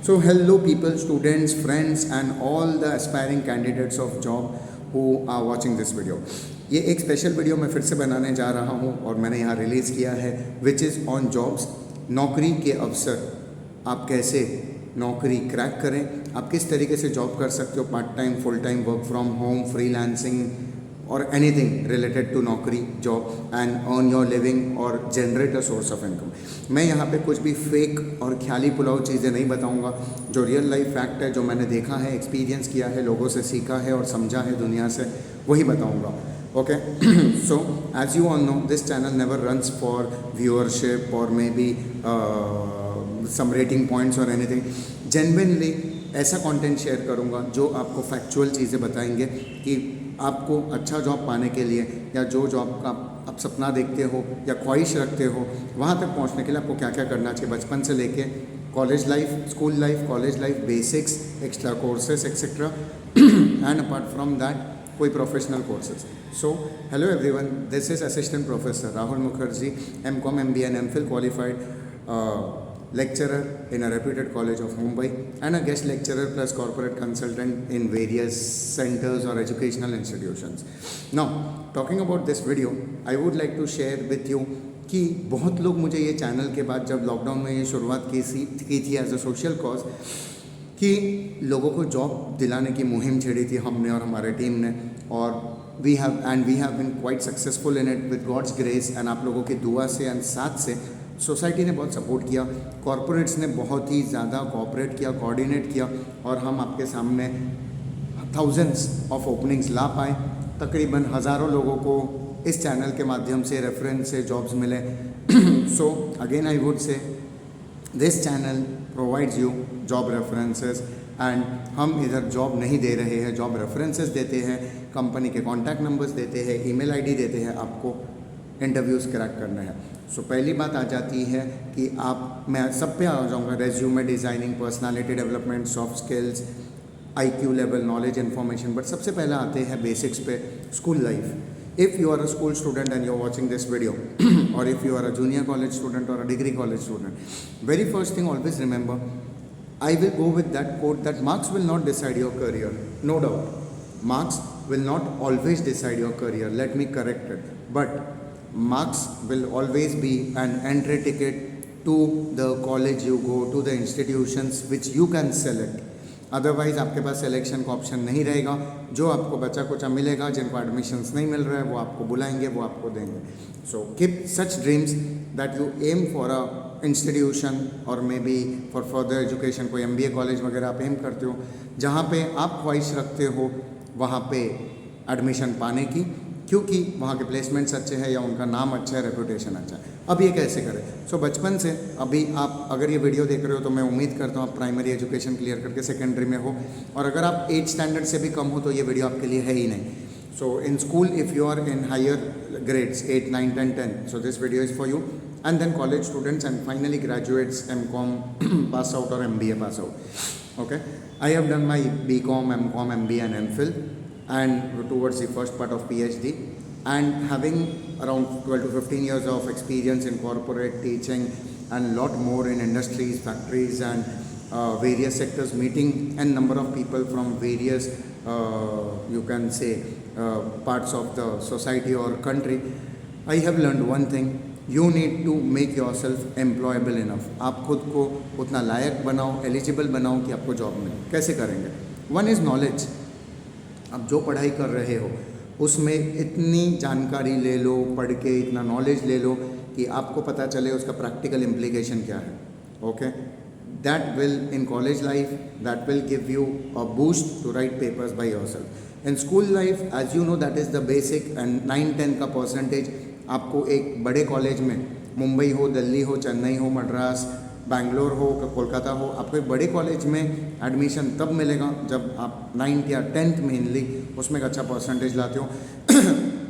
So hello people, students, friends and all the aspiring candidates of job who are watching this video. ये एक special video मैं फिर से बनाने जा रहा हूँ और मैंने यहाँ रिलीज़ किया है विच इज़ ऑन जॉब्स। नौकरी के अवसर, आप कैसे नौकरी क्रैक करें, आप किस तरीके से जॉब कर सकते हो, part time, full time, work from home, freelancing और एनीथिंग रिलेटेड टू नौकरी job and earn your living और generate a source of income. मैं यहाँ पे कुछ भी फेक और ख्याली पुलाव चीज़ें नहीं बताऊँगा, जो रियल लाइफ फैक्ट है, जो मैंने देखा है, एक्सपीरियंस किया है, लोगों से सीखा है और समझा है दुनिया से, वही बताऊँगा। Okay, so as you all know this channel never runs for viewership और maybe some rating points और एनीथिंग। जेन्युइनली ऐसा कंटेंट शेयर करूँगा जो आपको फैक्चुअल चीज़ें बताएंगे कि आपको अच्छा जॉब पाने के लिए या जो जॉब का आप सपना देखते हो या ख्वाहिश रखते हो, वहाँ तक पहुँचने के लिए आपको क्या क्या करना चाहिए, बचपन से लेके college life, school life, college life, basics, extra courses etcetera and apart from that कोई professional courses. So hello everyone, this is assistant professor Rahul Mukherjee, MCom, MBA and MPhil qualified lecturer in a reputed college of Mumbai and a guest lecturer plus corporate consultant in various centers or educational institutions. Now, talking about this video, I would like to share with you कि बहुत लोग मुझे ये channel के बाद जब lockdown में ये शुरुआत की थी एज अ सोशल कॉज कि लोगों को जॉब दिलाने की मुहिम छेड़ी थी हमने और हमारे टीम ने, और we have been quite successful in it with God's grace and आप लोगों की दुआ से एंड साथ से सोसाइटी ने बहुत सपोर्ट किया, कॉरपोरेट्स ने बहुत ही ज़्यादा कोऑपरेट किया, कोऑर्डिनेट किया और हम आपके सामने थाउजेंड्स ऑफ ओपनिंग्स ला पाए। तकरीबन हज़ारों लोगों को इस चैनल के माध्यम से रेफरेंस से जॉब्स मिले। So again I would say this channel provides you job references and हम इधर जॉब नहीं दे रहे हैं, जॉब रेफरेंसेस देते हैं, कंपनी के कॉन्टैक्ट नंबर्स देते हैं, ईमेल आईडी देते हैं, आपको इंटरव्यूज़ क्रैक करना है। सो पहली बात आ जाती है कि मैं सब पे आ जाऊँगा, resume designing, personality development, soft skills, IQ level, knowledge, information, but सबसे पहले आते हैं बेसिक्स पे, school life. If you are a school student and you are watching this video और if you are a junior college student और a degree college student, very first thing always remember, I will go with that quote that marks will not decide your career. No doubt, marks will not always decide your career. Let me correct it. But marks will always be an entry ticket to the college you go, to the institutions which you can select. Otherwise आपके पास selection का option नहीं रहेगा। जो आपको बचा कुचा मिलेगा, जिनको admissions नहीं मिल रहा है, वो आपको बुलाएंगे, वो आपको देंगे। So keep such dreams that you aim for a institution और maybe for further education, कोई MBA कॉलेज वगैरह आप एम करते हो, जहाँ पे आप ख्वाहिश रखते हो वहाँ पे एडमिशन पाने की, क्योंकि वहाँ के प्लेसमेंट्स अच्छे हैं या उनका नाम अच्छा है, रेपुटेशन अच्छा है। अब ये कैसे करें? सो बचपन से अभी आप अगर ये वीडियो देख रहे हो तो मैं उम्मीद करता हूँ आप प्राइमरी एजुकेशन क्लियर करके सेकेंडरी में हो, और अगर आप 8th स्टैंडर्ड से भी कम हो तो ये वीडियो आपके लिए है ही नहीं। So in school if you are in higher grades 8, 9, 10, 10, so this video is for you, and then college students and finally graduates, MCom pass out or MBA pass out. Okay, I have done my BCom, MCom, MBA and MPhil and towards the first part of PhD, and having around 12 to 15 years of experience in corporate teaching and lot more in industries, factories and various sectors, meeting a number of people from various you can say parts of the society or country, I have learned one thing: you need to make yourself employable enough. आप खुद को उतना लायक बनाओ, eligible बनाओ कि आपको job मिले। कैसे करेंगे? One is knowledge. आप जो पढ़ाई कर रहे हो उसमें इतनी जानकारी ले लो, पढ़ के इतना नॉलेज ले लो कि आपको पता चले उसका प्रैक्टिकल इम्प्लीकेशन क्या है। Okay, that will in college life, that will give you a boost to write papers by yourself. In school life as you know that is the basic, and 9-10 का percentage आपको एक बड़े college में, मुंबई हो, दिल्ली हो, चेन्नई हो, मद्रास, बैंगलोर हो, कोलकाता हो, आपको एक बड़े कॉलेज में एडमिशन तब मिलेगा जब आप 9th या 10th मेनली उसमें एक अच्छा परसेंटेज लाते हो।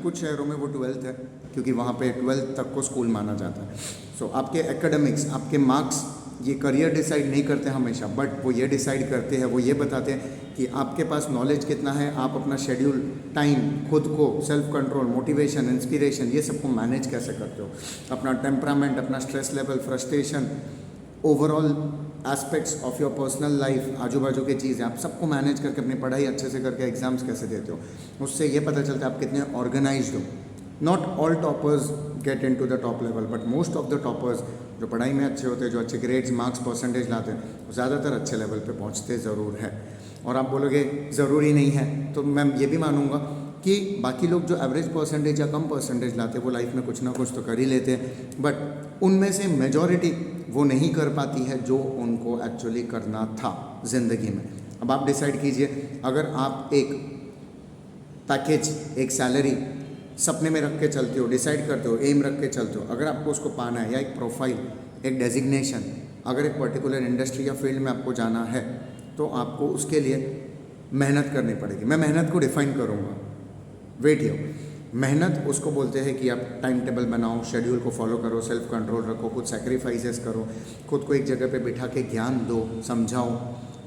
कुछ शहरों में वो 12th है, क्योंकि वहाँ पे 12th तक को स्कूल माना जाता है। सो आपके एकेडमिक्स, आपके मार्क्स ये करियर डिसाइड नहीं करते हमेशा, बट वो ये डिसाइड करते हैं, वो ये बताते हैं कि आपके पास नॉलेज कितना है, आप अपना शेड्यूल, टाइम, खुद को, सेल्फ कंट्रोल, मोटिवेशन, इंस्पिरेशन, ये सबको मैनेज कैसे करते हो, अपना टेम्परामेंट, अपना stress level, frustration, overall aspects of your personal life, आजू बाजू की चीज़ें, आप सबको मैनेज करके अपनी पढ़ाई अच्छे से करके एग्जाम्स कैसे देते हो, उससे ये पता चलता है आप कितने ऑर्गेनाइज्ड हो. Not all toppers get into the top level, but most of the toppers जो पढ़ाई में अच्छे होते हैं, जो अच्छे ग्रेड्स, मार्क्स, परसेंटेज लाते हैं, वो ज़्यादातर अच्छे लेवल पे पहुंचते ज़रूर है. और आप बोलोगे ज़रूरी नहीं है, तो मैं ये भी मानूंगा कि बाकी लोग जो एवरेज परसेंटेज या कम परसेंटेज लाते हैं वो लाइफ में कुछ ना कुछ तो कर ही लेते हैं, बट उनमें से मेजॉरिटी वो नहीं कर पाती है जो उनको एक्चुअली करना था ज़िंदगी में. अब आप डिसाइड कीजिए, अगर आप एक पैकेज, एक सैलरी सपने में रख के चलते हो, डिसाइड करते हो, एम रख के चलते हो, अगर आपको उसको पाना है, या एक प्रोफाइल, एक डेजिग्नेशन, अगर एक पर्टिकुलर इंडस्ट्री या फील्ड में आपको जाना है, तो आपको उसके लिए मेहनत करनी पड़ेगी. मैं मेहनत को डिफाइन करूँगा. Wait here. मेहनत उसको बोलते हैं कि आप टाइम टेबल बनाओ, शेड्यूल को फॉलो करो, सेल्फ कंट्रोल रखो, कुछ सेक्रीफाइसेस करो, खुद को एक जगह पे बिठा के ज्ञान दो, समझाओ,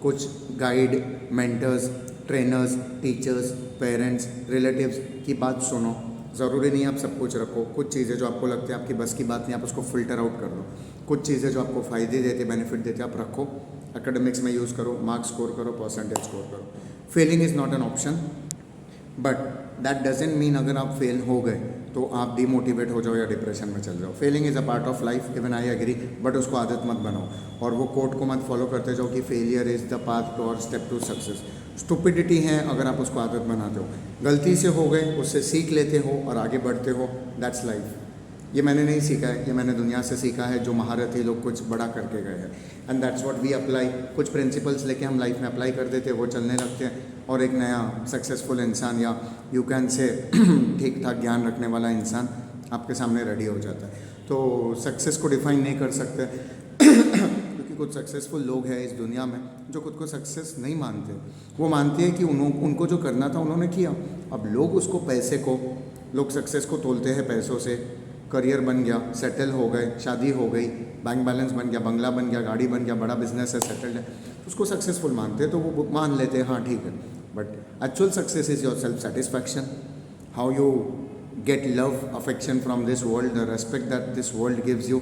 कुछ guide, mentors, trainers, teachers, parents, relatives की बात सुनो. ज़रूरी नहीं आप सब कुछ रखो. कुछ चीज़ें जो आपको लगती है आपकी बस की बात नहीं, आप उसको फ़िल्टर आउट कर लो. कुछ चीज़ें जो आपको फ़ायदे देते, बेनिफिट देते, आप रखो. एकेडमिक्स में यूज़ करो, मार्क्स स्कोर करो, परसेंटेज स्कोर करो. Failing is not an option, but that doesn't mean अगर आप फेल हो गए तो आप डिमोटिवेट हो जाओ या डिप्रेशन में चल जाओ. Failing is a part of life, even I agree, but उसको आदत मत बनाओ. और वो कोट को मत फॉलो करते जाओ कि failure is the path to और स्टेप टू सक्सेस. स्टुपिडिटी है अगर आप उसको आदत बनाते हो. गलती से हो गए, उससे सीख लेते हो और आगे बढ़ते हो. That's life. ये मैंने नहीं सीखा है, ये मैंने दुनिया से सीखा है, जो महारथी लोग कुछ बड़ा करके गए हैं. And that's what we apply. कुछ प्रिंसिपल्स लेके हम लाइफ में अप्लाई कर देते हैं, वो चलने लगते हैं, और एक नया सक्सेसफुल इंसान, या यू कैन से ठीक ठाक ज्ञान रखने वाला इंसान आपके सामने रेडी हो जाता है. तो सक्सेस को डिफाइन नहीं कर सकते क्योंकि कुछ सक्सेसफुल लोग हैं इस दुनिया में जो खुद को सक्सेस नहीं मानते. वो मानते हैं कि उनको जो करना था उन्होंने किया. अब लोग उसको पैसे को, लोग सक्सेस को तोलते हैं पैसों से. करियर बन गया, सेटल हो गए, शादी हो गई, बैंक बैलेंस बन गया, बंगला बन गया, गाड़ी बन गया, बड़ा बिजनेस है, सेटल्ड है, उसको सक्सेसफुल मानते हैं, तो वो मान लेते हैं हाँ ठीक है. But actual success is your self satisfaction, how you get love, affection from this world, the respect that this world gives you,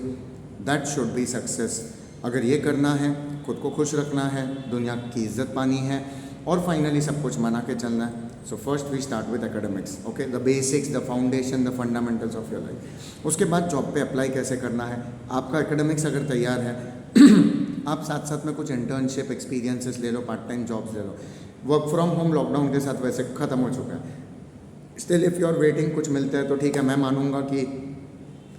that should be success. अगर ये करना है, खुद को खुश रखना है, दुनिया की इज्जत पानी है, और फाइनली सब कुछ मना के चलना है. So first we start with academics, okay, the basics, the foundation, the fundamentals of your life. उसके बाद जॉब पे अप्लाई कैसे करना है. आपका एकेडमिक्स अगर तैयार है आप साथ साथ में कुछ इंटर्नशिप एक्सपीरियंसेस ले लो, पार्ट टाइम जॉब्स ले लो. वर्क फ्रॉम होम लॉकडाउन के साथ वैसे ख़त्म हो चुका है. Still if you are waiting, कुछ मिलता है तो ठीक है. मैं मानूंगा कि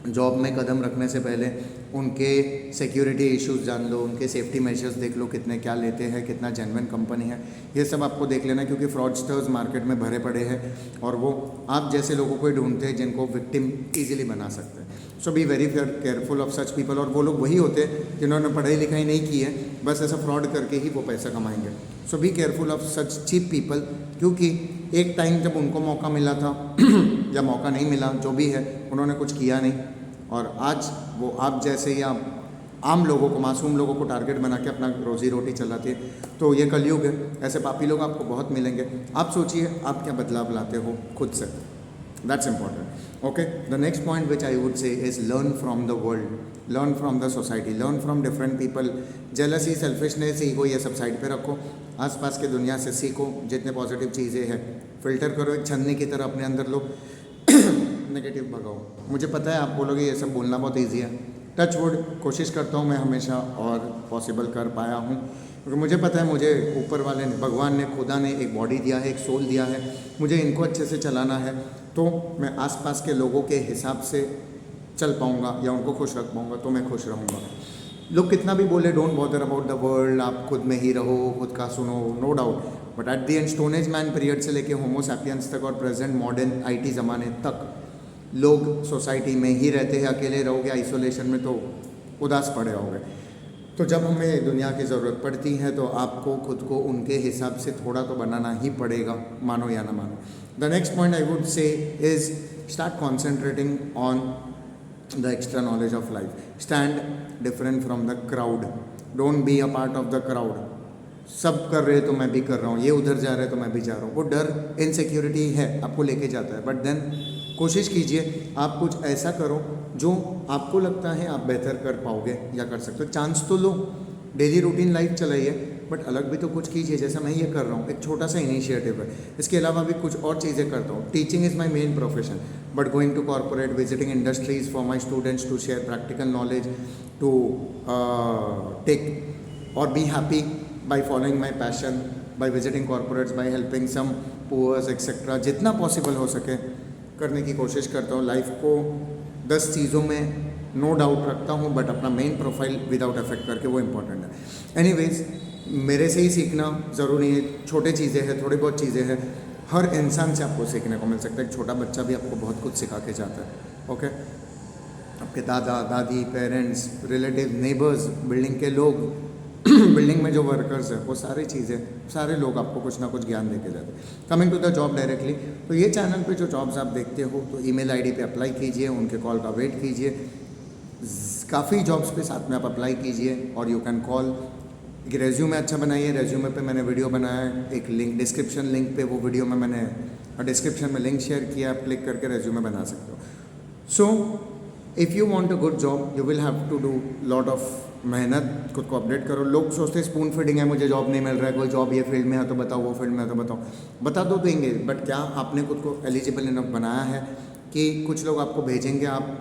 जॉब में कदम रखने से पहले उनके सिक्योरिटी इश्यूज जान लो, उनके सेफ्टी मेजर्स देख लो, कितने क्या लेते हैं, कितना जेन्युइन कंपनी है, ये सब आपको देख लेना, क्योंकि फ्रॉडस्टर्स मार्केट में भरे पड़े हैं और वो आप जैसे लोगों को ही ढूंढते हैं जिनको विक्टिम ईजिली बना सकते हैं. So be very careful of such people. और वो लोग वही होते हैं जिन्होंने पढ़ाई लिखाई नहीं की है, बस ऐसा फ्रॉड करके ही वो पैसा कमाएंगे. So be careful of such cheap people, क्योंकि एक टाइम जब उनको मौका मिला था या मौका नहीं मिला, जो भी है, उन्होंने कुछ किया नहीं, और आज वो आप जैसे या आम लोगों को, मासूम लोगों को टारगेट बना के अपना रोजी रोटी चलाते हैं. तो ये कलयुग है, ऐसे पापी लोग आपको बहुत मिलेंगे. आप सोचिए आप क्या बदलाव लाते हो खुद से. That's important. Okay, the next point which I would say is learn from the world, learn from the society, learn from different people. Jealousy, selfishness, ego, ये सब साइड पे रखो. आसपास के दुनिया से सीखो, जितने पॉजिटिव चीज़ें हैं फिल्टर करो, एक छन्नी की तरह अपने अंदर लो, नेगेटिव भगाओ. मुझे पता है आप बोलोगे ये सब बोलना बहुत ईजी है. टच वुड, कोशिश करता हूँ मैं हमेशा और पॉसिबल कर पाया हूँ, क्योंकि मुझे पता है मुझे ऊपर वाले ने, भगवान ने, खुदा ने एक बॉडी दिया है, एक सोल दिया है, मुझे इनको अच्छे से चलाना है, तो मैं आसपास के लोगों के हिसाब से चल पाऊँगा या उनको खुश रख पाऊँगा, तो मैं खुश रहूँगा. लोग कितना भी बोले don't bother about the world, आप खुद में ही रहो, खुद का सुनो, no doubt, but at the end stone age man period से लेके होमो सैपियंस तक और प्रेजेंट मॉडर्न IT ज़माने तक लोग सोसाइटी में ही रहते हैं. अकेले रहोगे आइसोलेशन में तो उदास पड़े रहोगे. तो जब हमें दुनिया की ज़रूरत पड़ती है तो आपको खुद को उनके हिसाब से थोड़ा तो बनाना ही पड़ेगा, मानो या ना मानो. The next point I would say is start concentrating on the extra knowledge of life. Stand different from the crowd, don't be a part of the crowd. सब कर रहे तो मैं भी कर रहा हूँ, ये उधर जा रहे हैं तो मैं भी जा रहा हूँ. वो डर, इनसिक्योरिटी है, आपको लेके जाता है. बट देन कोशिश कीजिए आप कुछ ऐसा करो जो आपको लगता है आप बेहतर कर पाओगे या कर सकते हो. चांस तो लो, डेली रूटीन लाइफ चलाइए, बट अलग भी तो कुछ कीजिए, जैसा मैं ये कर रहा हूँ, एक छोटा सा इनिशिएटिव है। इसके अलावा भी कुछ और चीज़ें करता हूँ। Teaching is my main profession, but going to corporate, visiting industries for my students to share practical knowledge, to take और be happy by following my passion, by visiting corporates, by helping some poors etcetera, जितना possible हो सके करने की कोशिश करता हूँ। Life को 10 चीज़ों में नो डाउट रखता हूँ, बट अपना मेन प्रोफाइल विदाउट अफेक्ट करके, वो इंपॉर्टेंट है। एनीवेज, मेरे से ही सीखना ज़रूरी है, छोटे चीज़ें हैं, थोड़ी बहुत चीज़ें हैं, हर इंसान से आपको सीखने को मिल सकता है। एक छोटा बच्चा भी आपको बहुत कुछ सिखा के जाता है। ओके, आपके दादा दादी, पेरेंट्स, रिलेटिव, नेबर्स, बिल्डिंग के लोग, बिल्डिंग में जो वर्कर्स हैं, वो सारी चीज़ें, सारे लोग आपको कुछ ना कुछ ज्ञान दे के जाते हैं। Coming to the job directly, तो ये चैनल पे जो जॉब्स आप देखते हो, तो ईमेल आईडी पे अप्लाई कीजिए, उनके कॉल का वेट कीजिए। काफ़ी जॉब्स पे साथ में आप अप्लाई कीजिए, और यू कैन कॉल। एक रेज्यूमे अच्छा बनाइए, रेज्यूमे पे मैंने वीडियो बनाया है, एक लिंक डिस्क्रिप्शन लिंक पे, वो वीडियो में मैंने डिस्क्रिप्शन में लिंक शेयर किया, आप क्लिक करके रेज्यूमे बना सकते हो। So if you want a good job, you will have to do lot of मेहनत, खुद को अपडेट करो। लोग सोचते हैं स्पून फीडिंग है, मुझे जॉब नहीं मिल रहा है, कोई जॉब ये फील्ड में है तो बताओ, वो फील्ड में है तो बताओ। बता दो देंगे, बट क्या आपने खुद को एलिजिबल इनफ बनाया है कि कुछ लोग आपको भेजेंगे, आप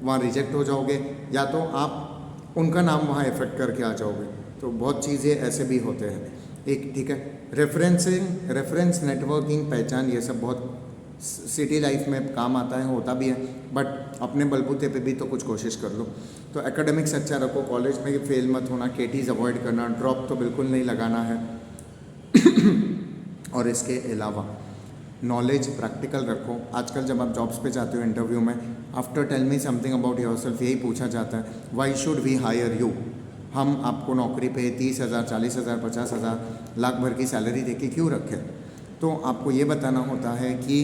वहाँ रिजेक्ट हो जाओगे, या तो आप उनका नाम वहाँ इफेक्ट करके आ जाओगे। तो बहुत चीज़ें ऐसे भी होते हैं। एक ठीक है, रेफरेंस नेटवर्किंग, पहचान, ये सब बहुत सिटी लाइफ में काम आता है, होता भी है, बट अपने बलबूते पे भी तो कुछ कोशिश कर लो। तो एकेडमिक्स अच्छा रखो, कॉलेज में फेल मत होना, केटीज अवॉइड करना, ड्रॉप तो बिल्कुल नहीं लगाना है। और इसके अलावा नॉलेज प्रैक्टिकल रखो। आजकल जब आप जॉब्स पे जाते हो इंटरव्यू में, after tell me something about yourself, यही पूछा जाता है, why should we hire you. हम आपको नौकरी पे 30,000, 40,000, 50,000, लाख भर की सैलरी देके क्यों रखें। तो आपको ये बताना होता है कि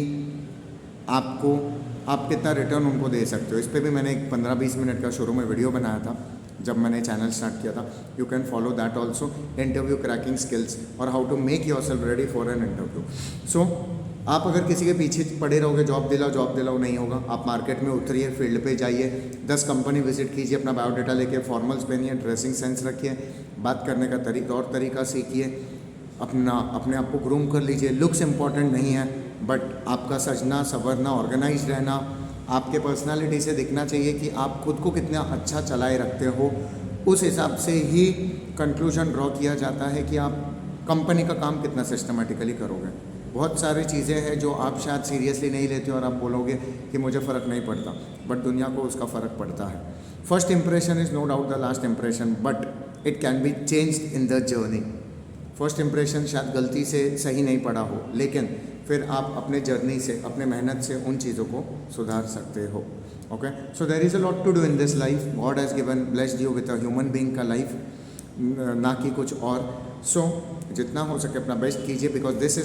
आप कितना रिटर्न उनको दे सकते हो। इस पर भी मैंने एक 15-20 मिनट का शुरू में वीडियो बनाया था जब मैंने चैनल स्टार्ट किया था। You can follow that also. Interview cracking skills और how to make yourself ready for an interview. So आप अगर किसी के पीछे पड़े रहोगे, जॉब दिलाओ, नहीं होगा। आप मार्केट में उतरिए, फील्ड पे जाइए, 10 कंपनी विजिट कीजिए, अपना बायोडाटा लेके, फॉर्मल्स पहनिए, ड्रेसिंग सेंस रखिए, बात करने का तौर तरीका सीखिए, अपने आप को ग्रूम कर लीजिए। लुक्स इंपॉर्टेंट नहीं है, बट आपका सजना संवरना, ऑर्गेनाइज रहना, आपके पर्सनालिटी से दिखना चाहिए कि आप खुद को कितना अच्छा चलाए रखते हो। उस हिसाब से ही कंक्लूजन ड्रॉ किया जाता है कि आप कंपनी का काम कितना सिस्टमेटिकली करोगे। बहुत सारी चीज़ें हैं जो आप शायद सीरियसली नहीं लेते और आप बोलोगे कि मुझे फ़र्क नहीं पड़ता, बट दुनिया को उसका फ़र्क पड़ता है। First impression is no doubt the last impression, but it can be changed in the journey. First impression शायद गलती से सही नहीं पड़ा हो, लेकिन फिर आप अपने जर्नी से, अपने मेहनत से उन चीज़ों को सुधार सकते हो। Okay, so there is a lot to do in this life. God has given blessed you with a human being का लाइफ, ना कि कुछ और। सो जितना हो सके अपना बेस्ट कीजिए, बिकॉज दिस